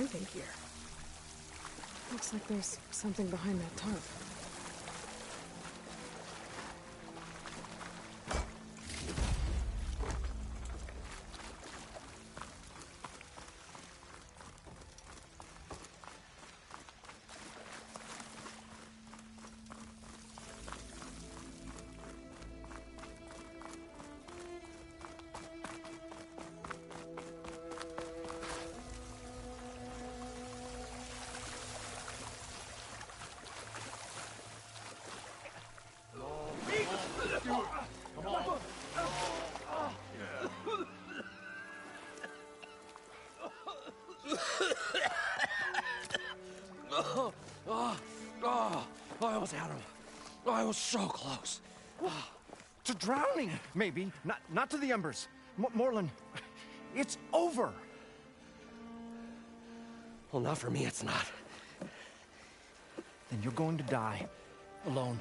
camping gear. Looks like there's something behind that tarp. I almost had him. I was so close. To drowning, maybe. Not to the embers. Moreland, it's over. Well, not for me, it's not. Then you're going to die. Alone.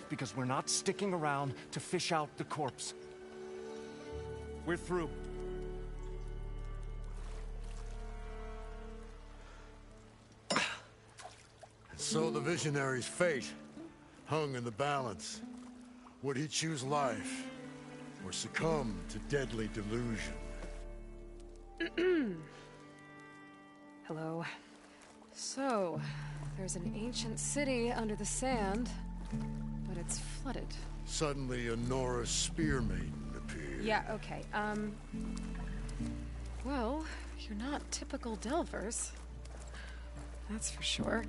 Because we're not sticking around to fish out the corpse. We're through. So the visionary's fate hung in the balance. Would he choose life or succumb to deadly delusion? Hello. So, there's an ancient city under the sand, but it's flooded. Suddenly, a Norse spear maiden appeared. Yeah, okay. Well, you're not typical Delvers. That's for sure.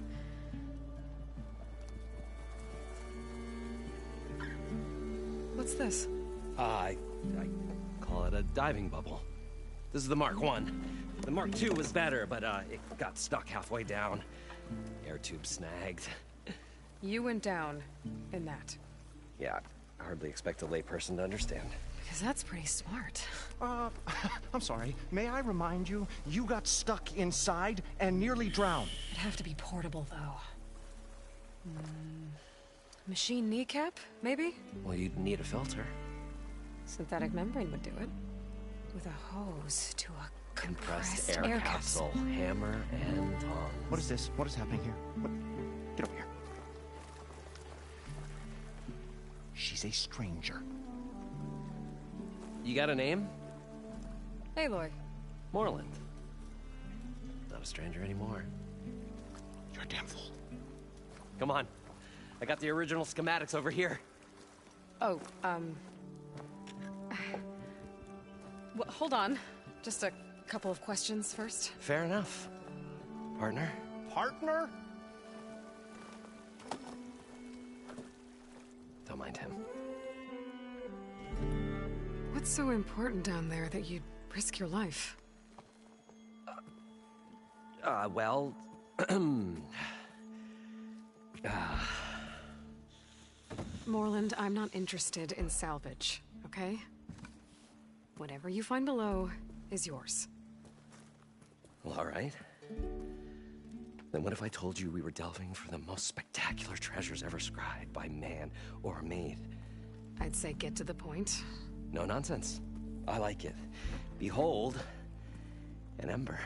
What's this? I call it a diving bubble. This is the Mark 1. The Mark 2 was better, but it got stuck halfway down. Air tube snagged. You went down in that. Yeah, I hardly expect a layperson to understand. Because that's pretty smart. I'm sorry. May I remind you, you got stuck inside and nearly drowned. It'd have to be portable, though. Machine kneecap, maybe? Well, you'd need a filter. Synthetic membrane would do it. With a hose to a compressed air capsule. Hammer and tongs. What is this? What is happening here? Get over here. She's a stranger. You got a name? Aloy. Moreland. Not a stranger anymore. You're a damn fool. Come on. I got the original schematics over here. Oh, well, hold on. Just a couple of questions first. Fair enough. Partner? Partner? Don't mind him. What's so important down there that you'd risk your life? Well... Moreland, I'm not interested in salvage, okay? Whatever you find below is yours. Well, all right. Then what if I told you we were delving for the most spectacular treasures ever scribed by man or maid? I'd say get to the point. No nonsense. I like it. Behold, an ember.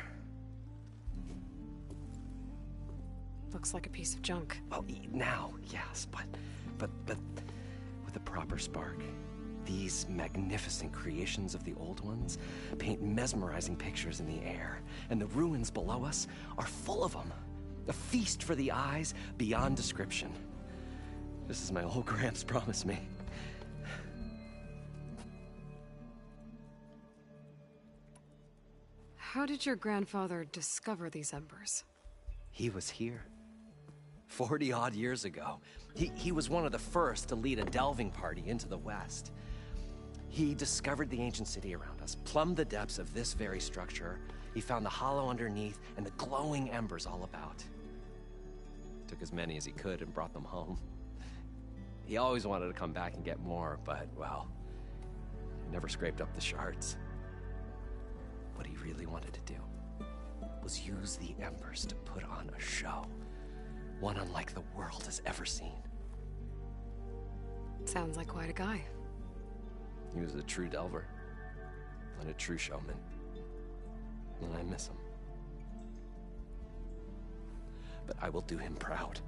Looks like a piece of junk. Well, now, yes, but with a proper spark. These magnificent creations of the old ones paint mesmerizing pictures in the air, and the ruins below us are full of them. A feast for the eyes beyond description. Just as my old Gramps promised me. How did your grandfather discover these embers? He was here. 40-odd years ago. He was one of the first to lead a delving party into the West. He discovered the ancient city around us, plumbed the depths of this very structure. He found the hollow underneath and the glowing embers all about. Took as many as he could and brought them home. He always wanted to come back and get more, but, well, he never scraped up the shards. What he really wanted to do was use the embers to put on a show. One unlike the world has ever seen. Sounds like quite a guy. He was a true delver. And a true showman. And I miss him. but I will do him proud.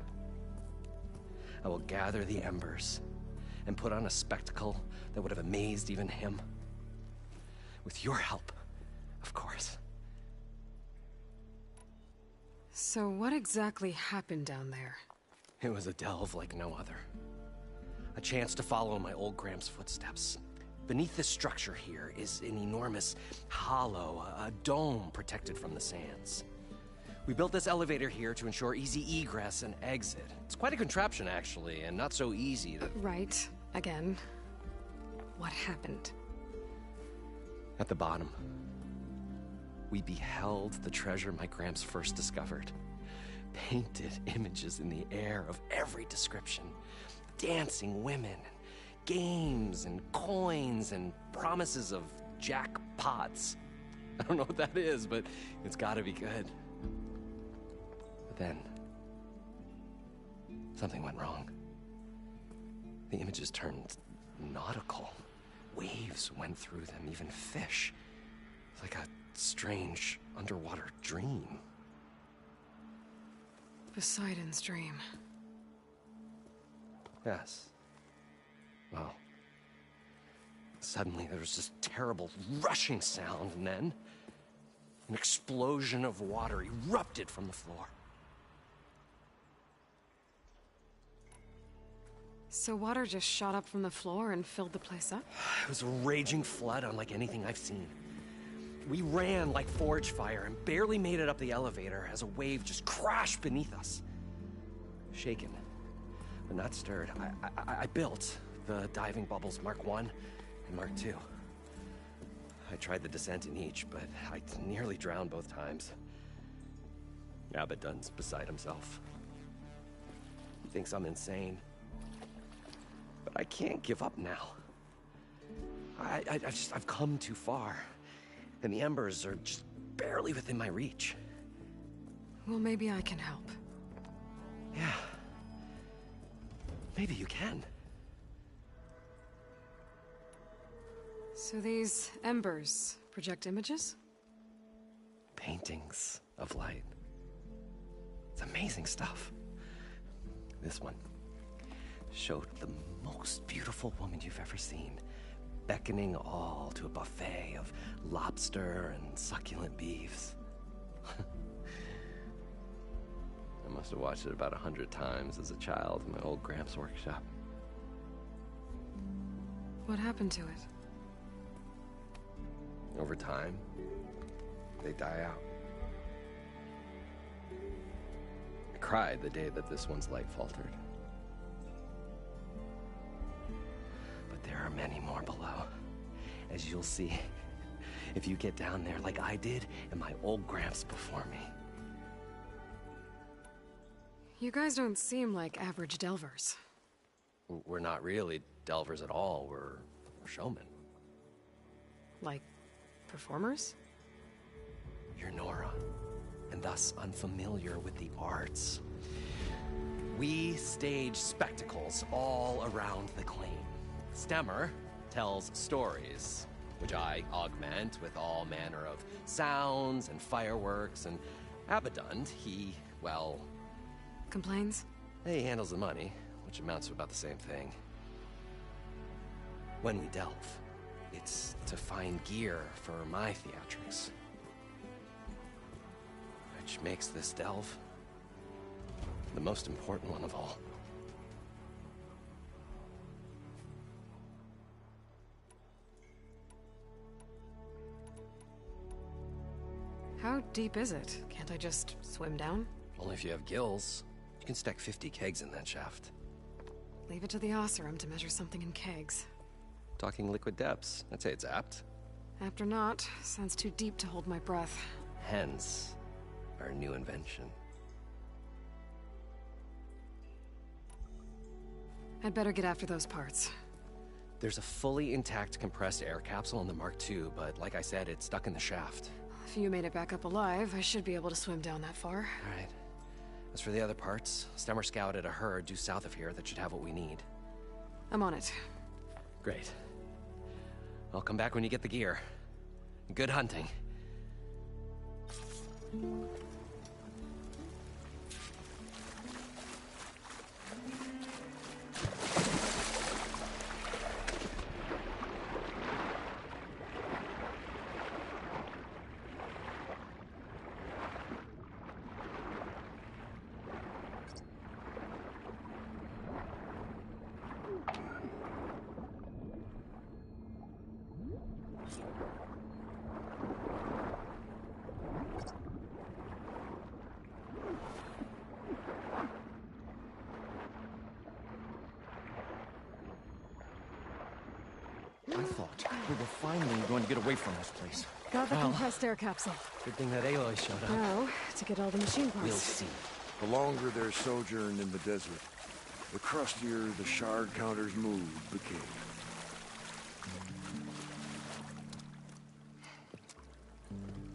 I will gather the embers and put on a spectacle that would have amazed even him. With your help, of course. So what exactly happened down there? It was a delve like no other. A chance to follow in my old Graham's footsteps. Beneath this structure here is an enormous hollow, a dome protected from the sands. We built this elevator here to ensure easy egress and exit. It's quite a contraption, actually, and not so easy that... Right. Again. What happened? At the bottom, we beheld the treasure my Gramps first discovered. Painted images in the air of every description. Dancing women, games and coins and promises of jackpots. I don't know what that is, but it's gotta be good. But then, something went wrong. The images turned nautical. Waves went through them, even fish. It's like a strange underwater dream. Poseidon's dream. Yes. Well, suddenly there was this terrible rushing sound, and then an explosion of water erupted from the floor. So water just shot up from the floor and filled the place up? It was a raging flood unlike anything I've seen. We ran like forge fire and barely made it up the elevator as a wave just crashed beneath us. Shaken, but not stirred, I built the diving bubbles Mark I and Mark II. I tried the descent in each, but I nearly drowned both times. Abaddon's beside himself. He thinks I'm insane. But I can't give up now. I've come too far. And the embers are just barely within my reach. Well, maybe I can help. Yeah. Maybe you can. So these embers project images? Paintings of light. It's amazing stuff. This one showed the most beautiful woman you've ever seen, beckoning all to a buffet of lobster and succulent beefs. I must have watched it about 100 times as a child in my old Gramps workshop. What happened to it? Over time, they die out. I cried the day that this one's light faltered. But there are many more below, as you'll see if you get down there like I did and my old Gramps before me. You guys don't seem like average delvers. We're not really delvers at all, we're showmen. Like, performers? You're Nora, and thus unfamiliar with the arts. We stage spectacles all around the claim. Stemmer tells stories, which I augment with all manner of sounds and fireworks, and Abaddon, he, well... Complains? He handles the money, which amounts to about the same thing. When we delve, it's to find gear for my theatrics. Which makes this delve the most important one of all. How deep is it? Can't I just swim down? Only if you have gills. You can stack 50 kegs in that shaft. Leave it to the Oseram to measure something in kegs. Talking liquid depths, I'd say it's apt. Apt or not, sounds too deep to hold my breath. Hence, our new invention. I'd better get after those parts. There's a fully intact compressed air capsule in the Mark II, but like I said, it's stuck in the shaft. If you made it back up alive, I should be able to swim down that far. All right. As for the other parts, Stemmer scouted a herd due south of here that should have what we need. I'm on it. Great. I'll come back when you get the gear. Good hunting. I thought we were finally going to get away from this place. Got the compressed air capsule. Good thing that Aloy showed up. Now, to get all the machine parts. We'll see. The longer their sojourn in the desert, the crustier the shard counter's mood became.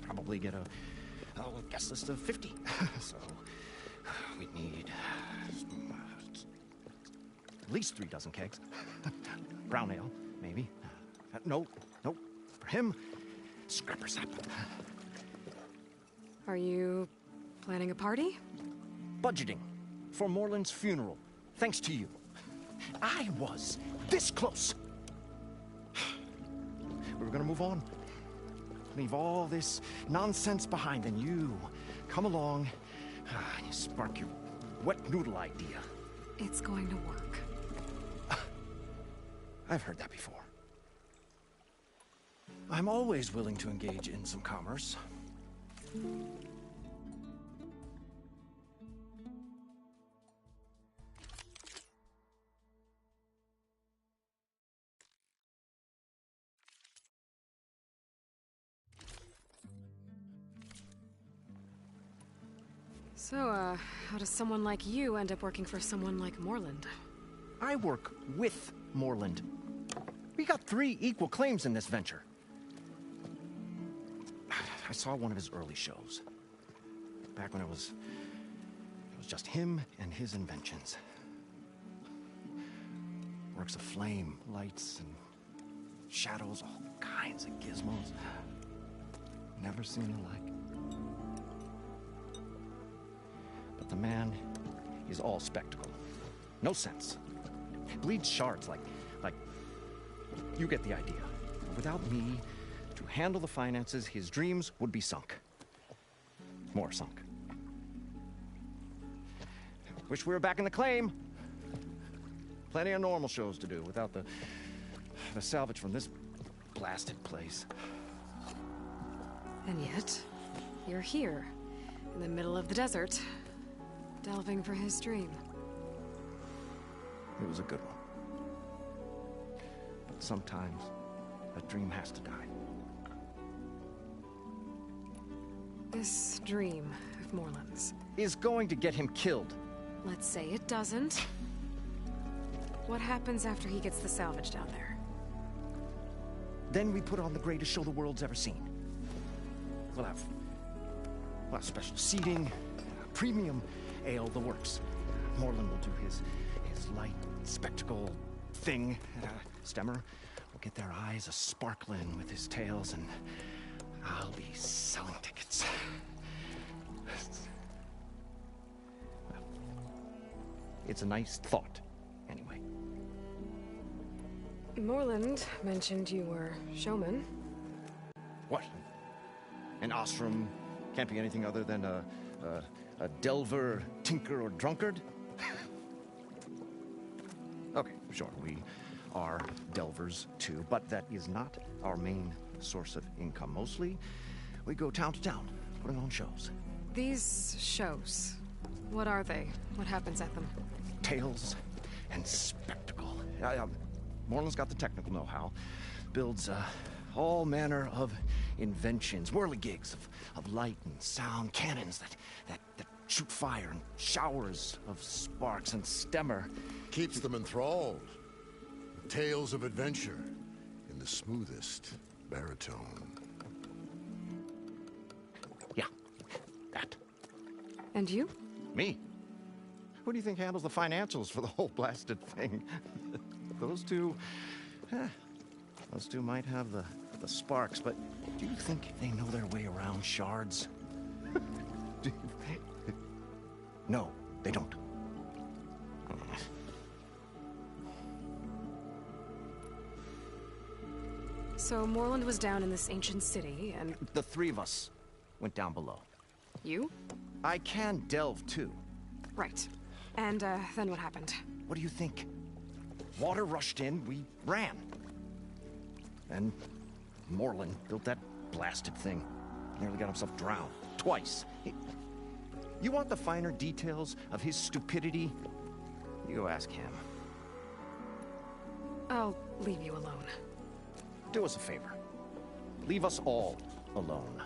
Probably get a guest list of 50. So we'd need at least 3 dozen kegs. Brown ale, maybe. No. For him, scrapper sap. Are you planning a party? Budgeting for Moreland's funeral, thanks to you. I was this close. We were gonna move on. Leave all this nonsense behind, and you come along and you spark your wet noodle idea. It's going to work. I've heard that before. I'm always willing to engage in some commerce. So, how does someone like you end up working for someone like Moreland? I work with Moreland. We got 3 equal claims in this venture. I saw one of his early shows. Back when it was just him and his inventions. Works of flame, lights, and shadows, all kinds of gizmos. Never seen the like. But the man is all spectacle. No sense. Bleeds shards like you get the idea. Without me to handle the finances, his dreams would be sunk. More sunk. Wish we were back in the claim. Plenty of normal shows to do without the salvage from this blasted place. And yet, you're here, in the middle of the desert, delving for his dream. It was a good one. But sometimes, a dream has to die. This dream of Moreland's. Is going to get him killed. Let's say it doesn't. What happens after he gets the salvage down there? Then we put on the greatest show the world's ever seen. We'll have special seating, premium ale, the works. Moreland will do his light spectacle thing. Stemmer will get their eyes a-sparkling with his tales, and I'll be selling tickets. Well, it's a nice thought, anyway. Moreland mentioned you were showman. What? An ostrom can't be anything other than a delver, tinker, or drunkard? Okay, sure, we are delvers too, but that is not our main source of income. Mostly, we go town to town, putting on shows. These shows, what are they? What happens at them? Tales and spectacle. Moreland's got the technical know-how. Builds all manner of inventions, whirligigs of light and sound, cannons that shoot fire, and showers of sparks, and Stemmer Keeps them enthralled. Tales of adventure in the smoothest baritone. Yeah, that. And you? Me? Who do you think handles the financials for the whole blasted thing? Those two might have the sparks, but do you think they know their way around shards? No, they don't. So Moreland was down in this ancient city, and... The 3 of us went down below. You? I can delve, too. Right. And, then what happened? What do you think? Water rushed in, we ran. And Moreland built that blasted thing. Nearly got himself drowned. Twice. You want the finer details of his stupidity? You go ask him. I'll leave you alone. Do us a favor. Leave us all alone.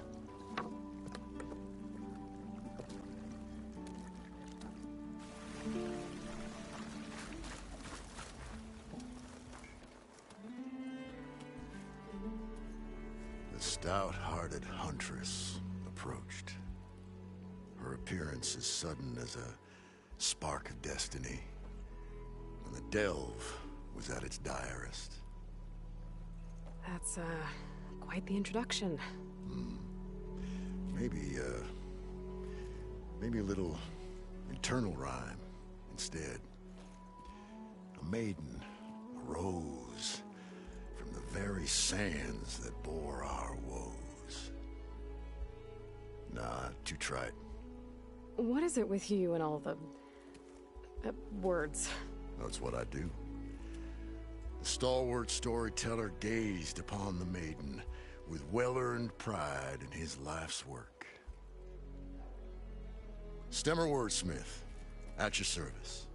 The stout-hearted huntress approached. Her appearance as sudden as a spark of destiny, when the delve was at its direst. That's, quite the introduction. Maybe a little internal rhyme instead. A maiden arose from the very sands that bore our woes. Nah, too trite. What is it with you and all the... words? That's what I do. The stalwart storyteller gazed upon the maiden with well-earned pride in his life's work. Stemmer wordsmith, at your service.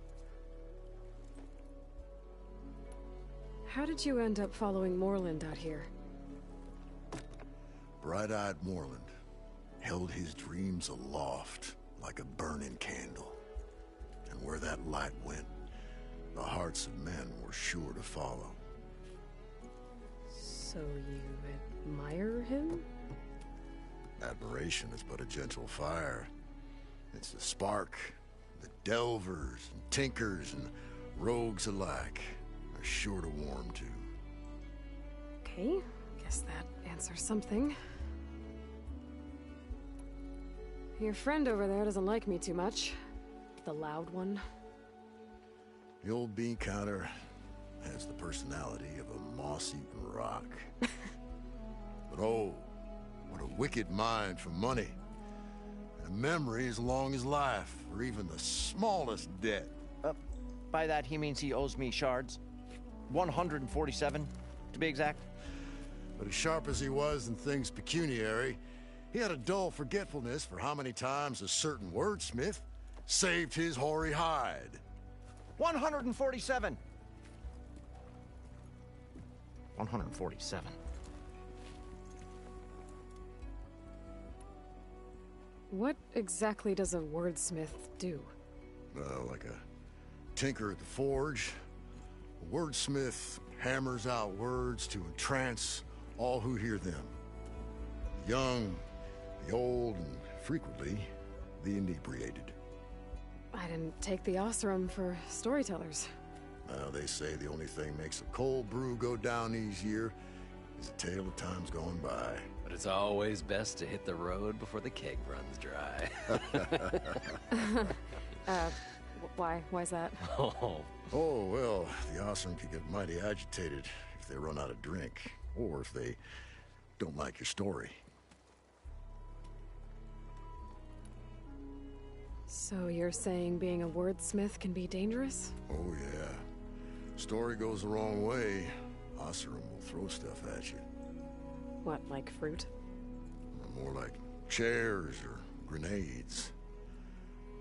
How did you end up following Moreland out here? Bright-eyed Moreland held his dreams aloft like a burning candle. And where that light went, the hearts of men were sure to follow. So you admire him? Admiration is but a gentle fire. It's the spark that delvers and tinkers and rogues alike are sure to warm to. Okay, guess that answers something. Your friend over there doesn't like me too much. The loud one. The old bean counter has the personality of a moss-eaten rock. But oh, what a wicked mind for money. And a memory as long as life, or even the smallest debt. By that, he means he owes me shards. 147, to be exact. But as sharp as he was in things pecuniary, he had a dull forgetfulness for how many times a certain wordsmith saved his hoary hide. 147. 147. What exactly does a wordsmith do? Like a tinker at the forge, a wordsmith hammers out words to entrance all who hear them. The young, the old, and frequently the inebriated. I didn't take the Osram for storytellers. Well, they say the only thing makes a cold brew go down easier is a tale of times gone by. But it's always best to hit the road before the keg runs dry. Why's that? Oh, Well, the Osram could get mighty agitated if they run out of drink, or if they don't like your story. So you're saying being a wordsmith can be dangerous? Oh, yeah. Story goes the wrong way, Osram will throw stuff at you. What, like fruit? More like chairs or grenades.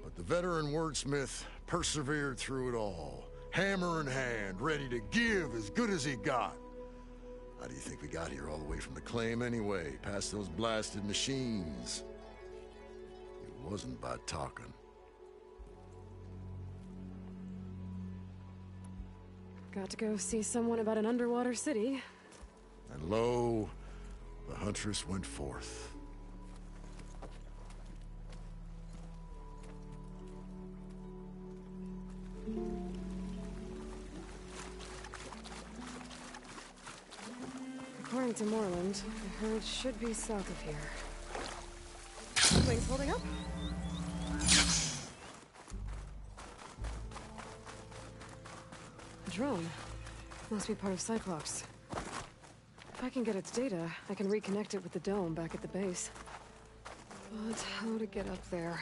But the veteran wordsmith persevered through it all, hammer in hand, ready to give as good as he got. How do you think we got here all the way from the claim anyway, past those blasted machines? It wasn't by talking. Got to go see someone about an underwater city. And lo, the huntress went forth. According to Moreland, the herd should be south of here. Wings holding up? A drone. Must be part of Cyclops. If I can get its data, I can reconnect it with the dome back at the base. But how to get up there?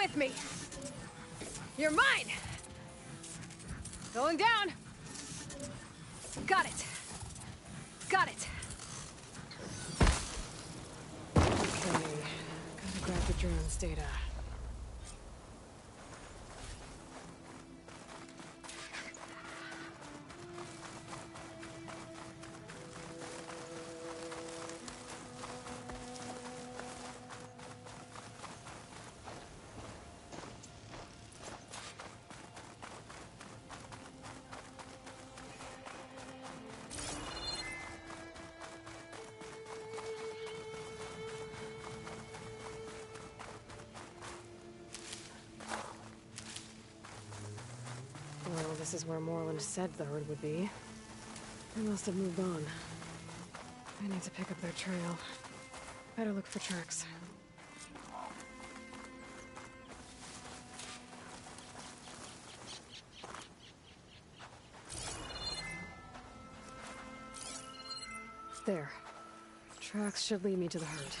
with me. You're mine. Going down. Got it. Got it. Okay. Gotta grab the drone's data. Well, this is where Moreland said the herd would be. They must have moved on. I need to pick up their trail. Better look for tracks. There. Tracks should lead me to the herd.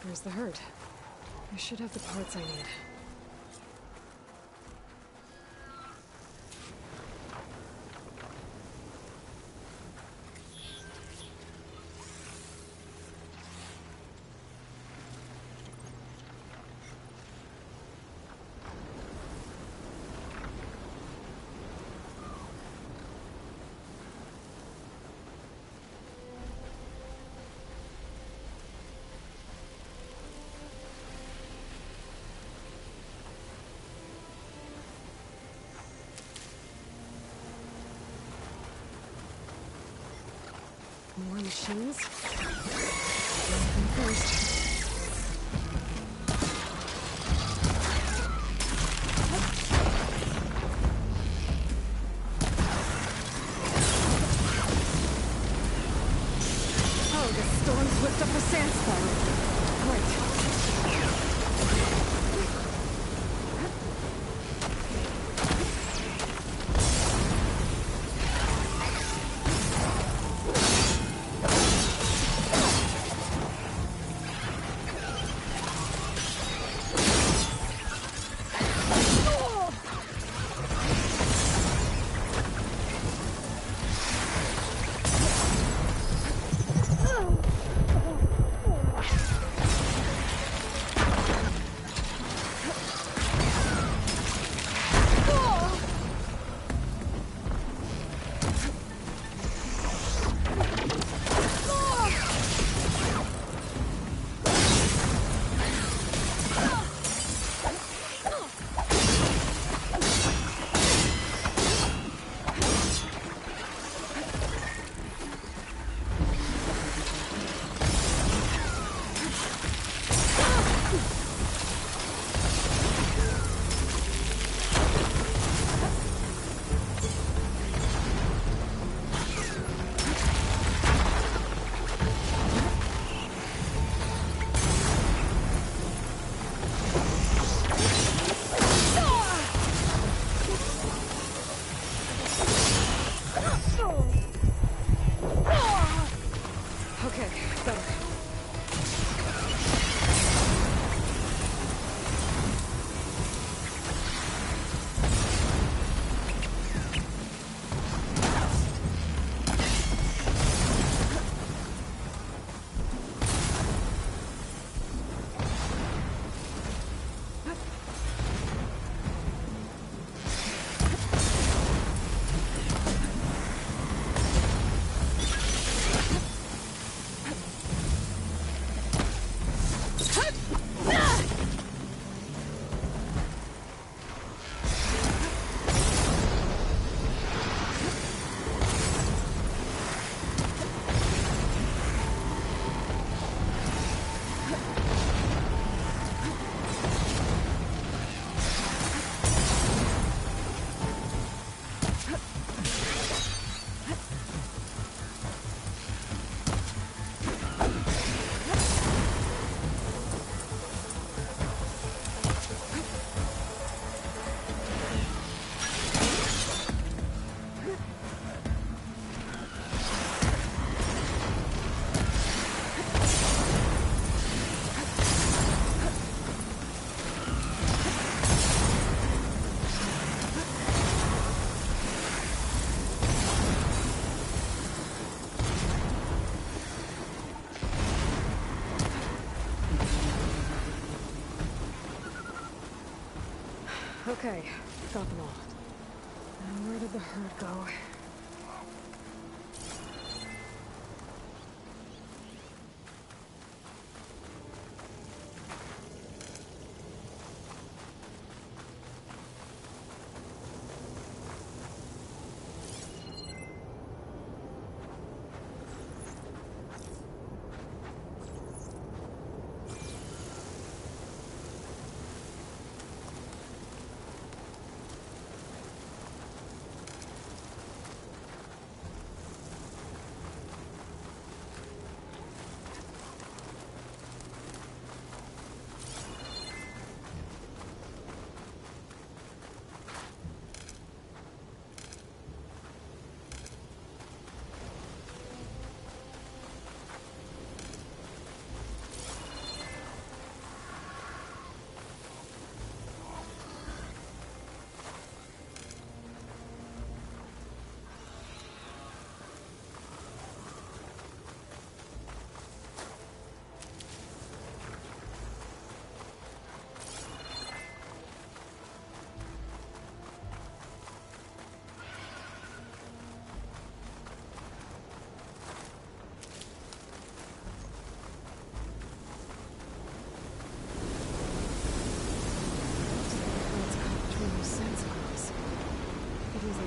Where's the herd? I should have the parts I need. More machines? First. Oh, the storm's whipped up a sandstorm. Great. Okay, got them all. And where did the herd go?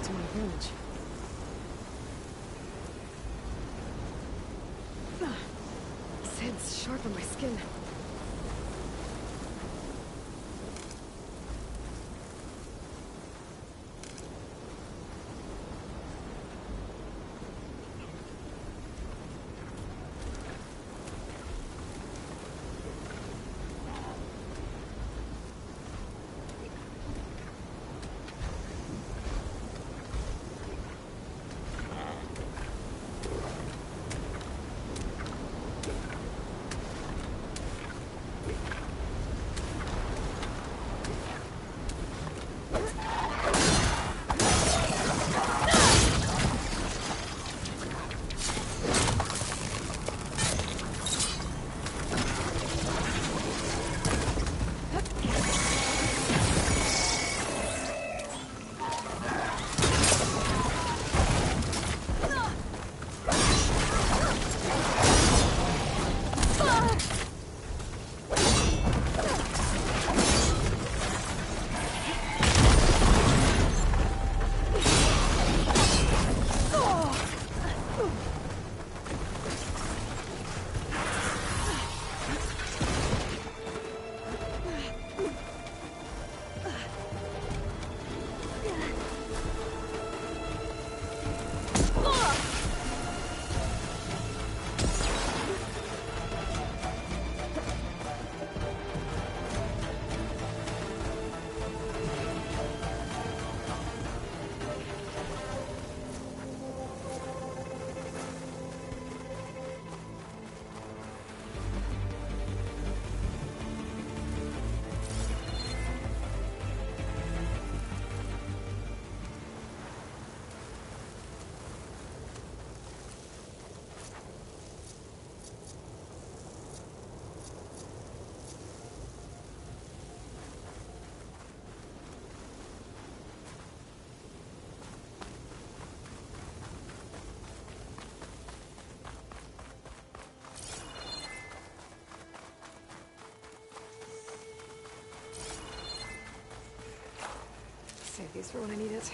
To my village. Scents sharp on my skin. Save these for when I need it.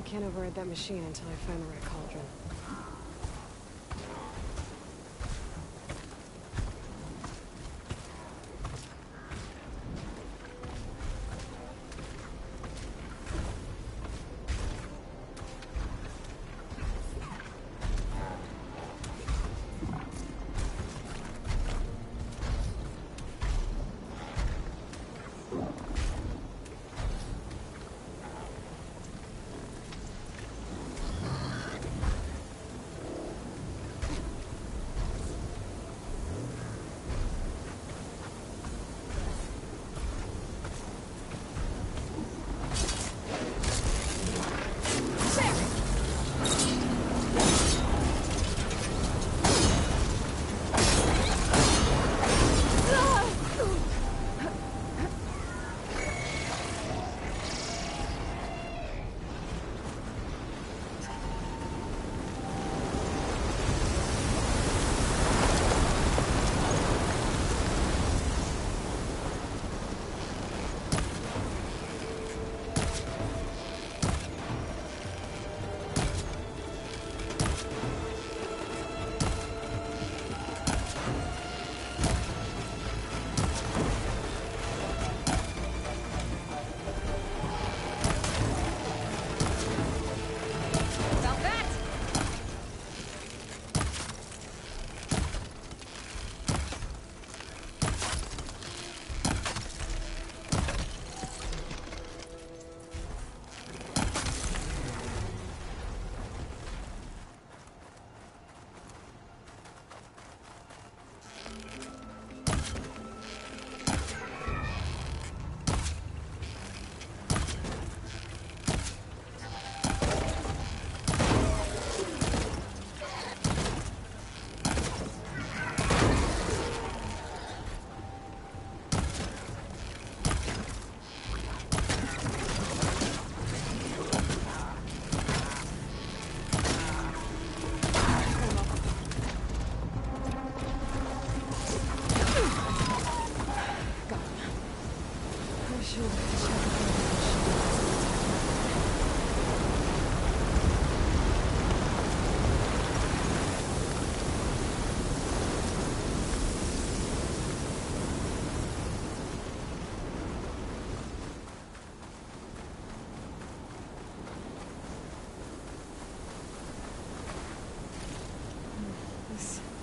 can't override that machine until I find the right cauldron.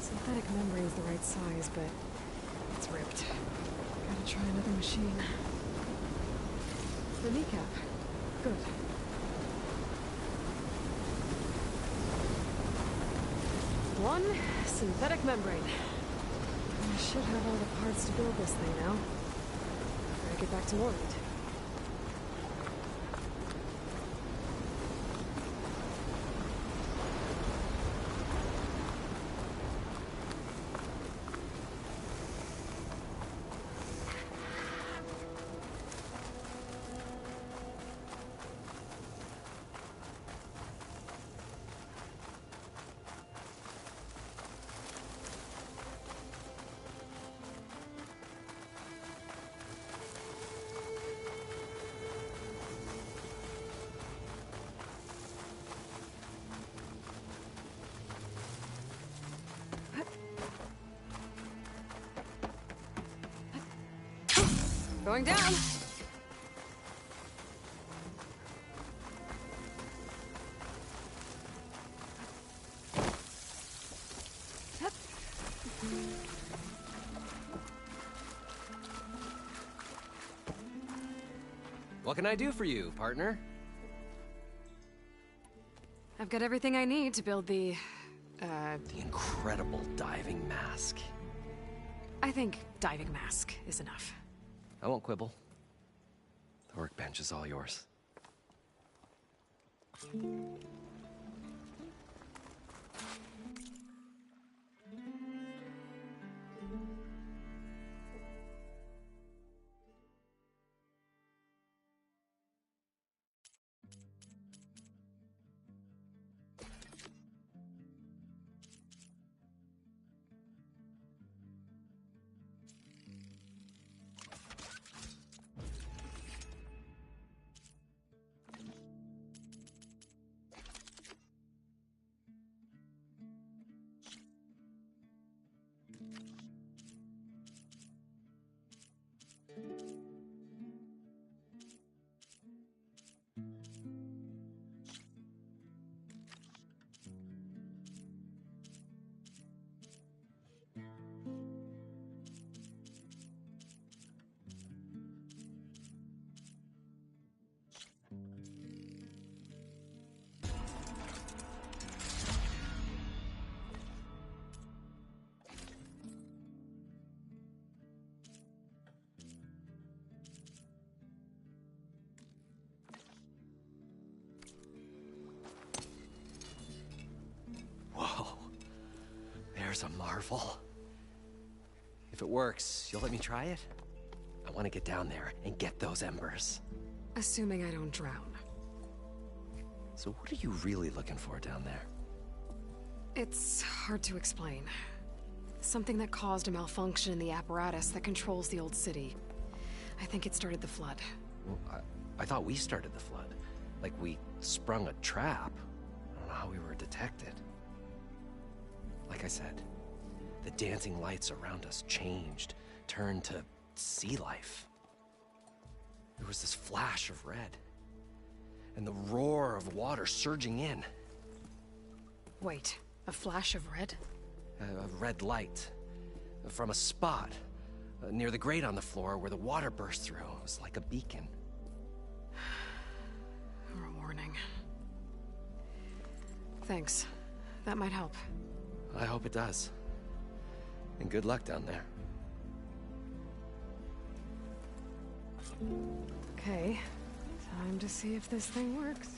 Synthetic membrane's the right size, but it's ripped. Gotta try another machine. The kneecap. Good. One synthetic membrane. I should have all the parts to build this thing now. Gotta get back to Morland. Going down. What can I do for you, partner? I've got everything I need to build the incredible diving mask. I think diving mask is enough. I won't quibble. The workbench is all yours. Whoa. There's a marvel. If it works, you'll let me try it? I want to get down there and get those embers. Assuming I don't drown. So what are you really looking for down there? It's hard to explain. Something that caused a malfunction in the apparatus that controls the old city. I think it started the flood. Well, I thought we started the flood. Like we sprung a trap. I don't know how we were detected. Like I said, the dancing lights around us changed, turned to sea life. There was this flash of red, and the roar of water surging in. Wait, a flash of red? A red light from a spot near the grate on the floor where the water burst through. It was like a beacon. Or a warning. Thanks. That might help. I hope it does. And good luck down there. Okay. Time to see if this thing works.